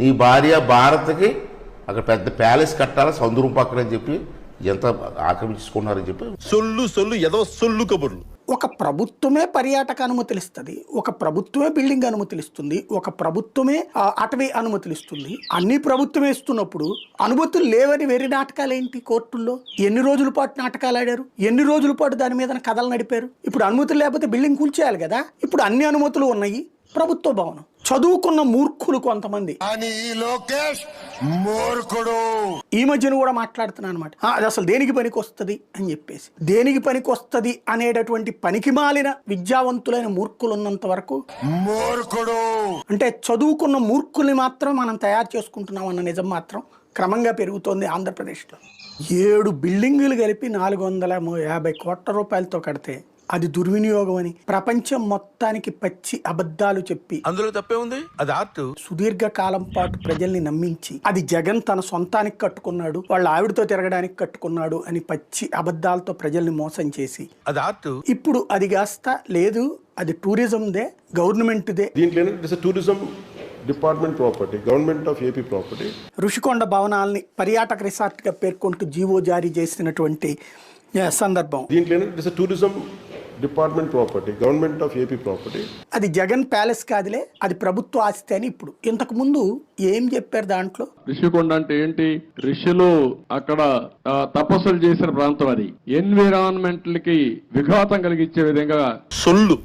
నీ భార్య భారత్కి అక్కడ పెద్ద ప్యాలెస్ కట్టాలి సముద్రం పక్కన అని చెప్పి ఎంత ఆక్రమించుకున్నారని చెప్పి సొల్లు ఏదో సొల్లు కబుర్లు. ఒక ప్రభుత్వమే పర్యాటక అనుమతులు ఇస్తుంది, ఒక ప్రభుత్వమే బిల్డింగ్ అనుమతులు ఇస్తుంది, ఒక ప్రభుత్వమే అటవీ అనుమతులు ఇస్తుంది. అన్ని ప్రభుత్వమే ఇస్తున్నప్పుడు అనుమతులు లేవని వెర్రి నాటకాలు ఏంటి? కోర్టుల్లో ఎన్ని రోజుల పాటు నాటకాలు ఆడారు, ఎన్ని రోజుల పాటు దాని మీద కథలు నడిపారు. ఇప్పుడు అనుమతులు లేకపోతే బిల్డింగ్ కూల్చేయాలి కదా. ఇప్పుడు అన్ని అనుమతులు ఉన్నాయి, ప్రభుత్వ భవనం. చదువుకున్న మూర్ఖులు కొంతమంది ఈ మధ్యన కూడా మాట్లాడుతున్నాను అనమాట. అది అసలు దేనికి పనికి వస్తుంది అని చెప్పేసి, దేనికి పనికి వస్తుంది అనేటటువంటి పనికి మాలిన విద్యావంతులైన మూర్ఖులు ఉన్నంత వరకు అంటే చదువుకున్న మూర్ఖుల్ని మాత్రం మనం తయారు చేసుకుంటున్నాం అన్న నిజం మాత్రం క్రమంగా పెరుగుతోంది ఆంధ్రప్రదేశ్లో. 7 బిల్డింగులు కలిపి 450 కోట్ల రూపాయలతో కడితే అది దుర్వినియోగం అని ప్రపంచం మొత్తానికి పచ్చి అబద్ధాలు చెప్పి, అందులో తప్పే ఉంది, అది ఆర్ట్. సుదీర్ఘ కాలం పాటు ప్రజల్ని నమ్మించి అది జగన్ తన సొంతానికి కట్టుకున్నాడు, వాళ్ళ ఆవిడతో తిరగడానికి కట్టుకున్నాడు అని పచ్చి అబద్ధాలతో ప్రజల్ని మోసం చేసి అది ఆర్ట్. ఇప్పుడు అది కాస్త లేదు, అది టూరిజందే, గవర్నమెంట్దే. దీంట్లో tourism department property, government of AP property. Rushikonda భవనాల్ని పర్యాటక రిసార్ట్గా పేర్కొంటూ జీవో జారీ చేసినటువంటి సందర్భం. దీంట్లో tourism department property, government of AP property. అది జగన్ ప్యాలెస్ కాదులే, అది ప్రభుత్వ ఆస్తి అని ఇప్పుడు. ఇంతకు ముందు ఏం చెప్పారు దాంట్లో? ఋషికొండ అంటే ఏంటి? ఋషులు అక్కడ తపస్సులు చేసిన ప్రాంతం. అది ఎన్విరాన్మెంట్ కి విఘాతం కలిగించే విధంగా సొల్లు